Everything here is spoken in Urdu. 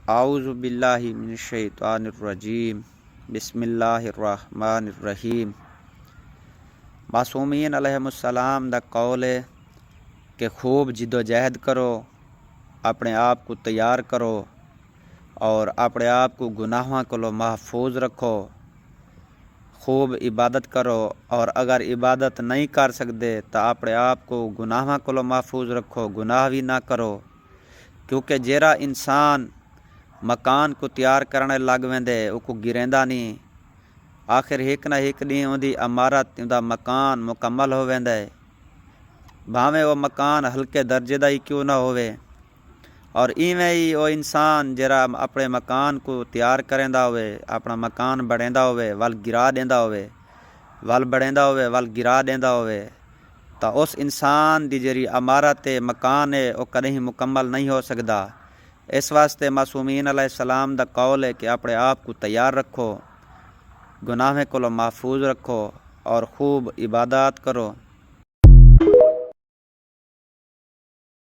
اعوذ باللہ من الشیطان الرجیم بسم اللہ الرحمن الرحیم۔ معصومین علیہم السلام دا قول ہے کہ خوب جد و جہد کرو، اپنے آپ کو تیار کرو اور اپنے آپ کو گناہاں کو محفوظ رکھو، خوب عبادت کرو، اور اگر عبادت نہیں کر سکتے تو اپنے آپ کو گناہاں کو محفوظ رکھو، گناہ بھی نہ کرو، کیونکہ جیرا انسان مکان کو تیار کرنے لگ ویندے او کو گریندا نہیں، آخر ایک نہ ایک دن اندی عمارت اوندا مکان مکمل ہو ویندا ہے، بھاویں وہ مکان ہلکے درجے دا ہی کیوں نہ ہوئے۔ اور ایویں ہی وہ انسان جرا اپنے مکان کو تیار کریندا ہوئے، اپنا مکان بڑھیندا ہوئے ول گرا دیندا ہوئے، ول بڑھیندا ہوئے ول گرا دیندا ہوئے، تو اس انسان دی جری عمارت مکان ہے وہ کدیں مکمل نہیں ہو سکدا۔ اس واسطے معصومین علیہ السلام دا قول ہے کہ اپنے آپ کو تیار رکھو، گناہ کو محفوظ رکھو اور خوب عبادات کرو۔